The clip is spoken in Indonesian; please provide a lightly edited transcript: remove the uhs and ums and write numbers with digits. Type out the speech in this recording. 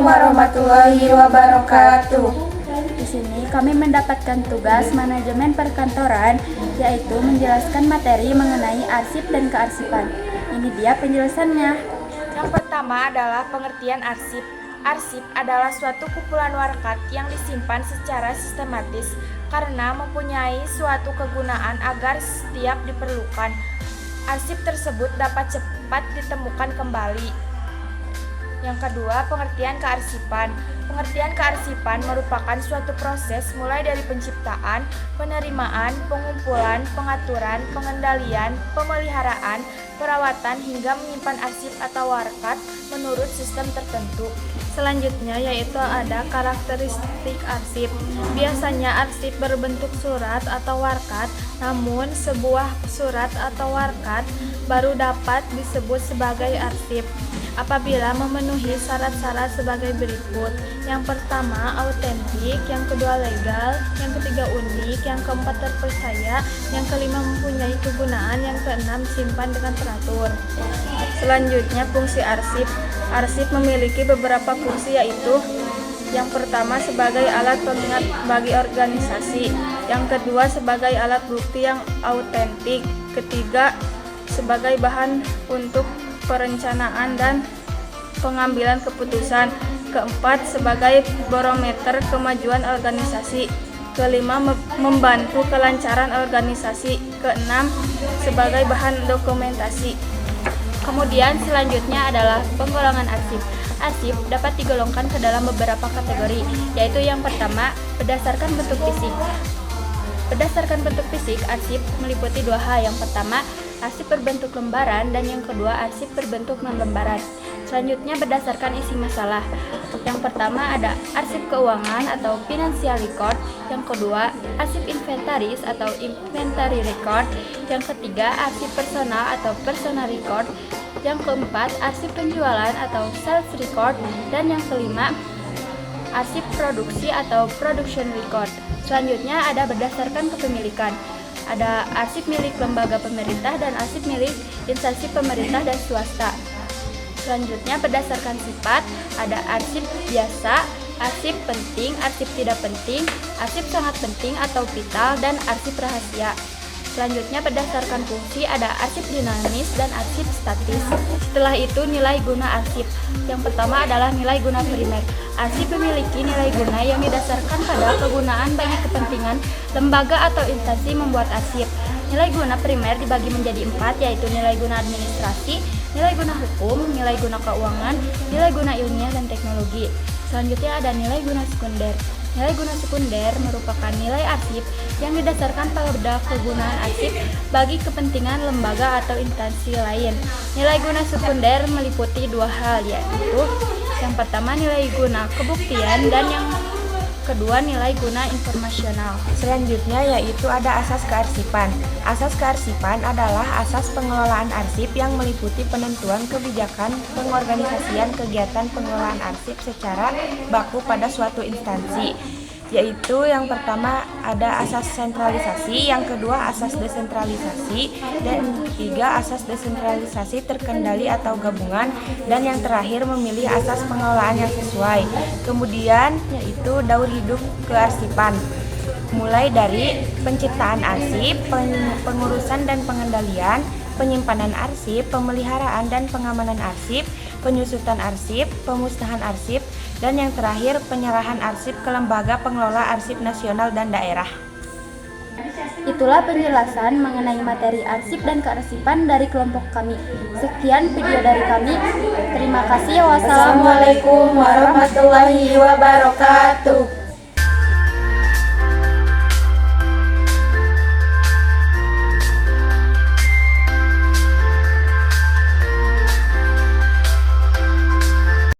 warahmatullahi wabarakatuh. Di sini kami mendapatkan tugas manajemen perkantoran, yaitu menjelaskan materi mengenai arsip dan kearsipan. Ini dia penjelasannya. Yang pertama adalah pengertian arsip. Arsip adalah suatu kumpulan warkat yang disimpan secara sistematis karena mempunyai suatu kegunaan agar setiap diperlukan. Arsip tersebut dapat cepat ditemukan kembali. Yang kedua, pengertian kearsipan. Pengertian kearsipan merupakan suatu proses mulai dari penciptaan, penerimaan, pengumpulan, pengaturan, pengendalian, pemeliharaan, perawatan hingga menyimpan arsip atau warkat menurut sistem tertentu. Selanjutnya yaitu ada karakteristik arsip. Biasanya arsip berbentuk surat atau warkat, namun sebuah surat atau warkat baru dapat disebut sebagai arsip apabila memenuhi syarat-syarat sebagai berikut. Yang pertama, autentik, yang kedua legal, yang ketiga unik, yang keempat terpercaya, yang kelima mempunyai kegunaan, yang keenam simpan dengan teratur. Selanjutnya, fungsi arsip. Arsip memiliki beberapa fungsi, yaitu yang pertama sebagai alat pengingat bagi organisasi, yang kedua sebagai alat bukti yang autentik, ketiga sebagai bahan untuk perencanaan dan pengambilan keputusan, keempat sebagai barometer kemajuan organisasi, kelima membantu kelancaran organisasi, keenam sebagai bahan dokumentasi. Kemudian selanjutnya adalah penggolongan arsip. Arsip dapat digolongkan ke dalam beberapa kategori, yaitu yang pertama berdasarkan bentuk fisik. Berdasarkan bentuk fisik, arsip meliputi dua hal. Yang pertama, arsip berbentuk lembaran, dan yang kedua, arsip berbentuk non-lembaran. Selanjutnya berdasarkan isi masalah. Yang pertama ada arsip keuangan atau financial record, yang kedua arsip inventaris atau inventory record, yang ketiga arsip personal atau personal record, yang keempat arsip penjualan atau sales record, dan yang kelima arsip produksi atau production record. Selanjutnya ada berdasarkan kepemilikan. Ada arsip milik lembaga pemerintah dan arsip milik instansi pemerintah dan swasta. Selanjutnya berdasarkan sifat, ada arsip biasa, arsip penting, arsip tidak penting, arsip sangat penting atau vital, dan arsip rahasia. Selanjutnya berdasarkan fungsi, ada arsip dinamis dan arsip statis. Setelah itu nilai guna arsip. Yang pertama adalah nilai guna primer. Arsip memiliki nilai guna yang didasarkan pada kegunaan bagi kepentingan lembaga atau instansi membuat arsip. Nilai guna primer dibagi menjadi 4, yaitu nilai guna administrasi, nilai guna hukum, nilai guna keuangan, nilai guna ilmiah dan teknologi. Selanjutnya ada nilai guna sekunder. Nilai guna sekunder merupakan nilai arsip yang didasarkan pada kegunaan arsip bagi kepentingan lembaga atau instansi lain. Nilai guna sekunder meliputi dua hal, yaitu yang pertama nilai guna kebuktian dan yang kedua nilai guna informasional. Selanjutnya yaitu ada asas kearsipan. Asas kearsipan adalah asas pengelolaan arsip yang meliputi penentuan kebijakan pengorganisasian kegiatan pengelolaan arsip secara baku pada suatu instansi. Yaitu yang pertama ada asas sentralisasi, yang kedua asas desentralisasi, dan yang ketiga asas desentralisasi terkendali atau gabungan, dan yang terakhir memilih asas pengelolaan yang sesuai. Kemudian yaitu daur hidup kearsipan, mulai dari penciptaan arsip, pengurusan dan pengendalian, penyimpanan arsip, pemeliharaan dan pengamanan arsip, penyusutan arsip, pemusnahan arsip, dan yang terakhir penyerahan arsip ke lembaga pengelola arsip nasional dan daerah. Itulah penjelasan mengenai materi arsip dan kearsipan dari kelompok kami. Sekian video dari kami. Terima kasih. Wassalamualaikum Wassalamualaikum warahmatullahi wabarakatuh.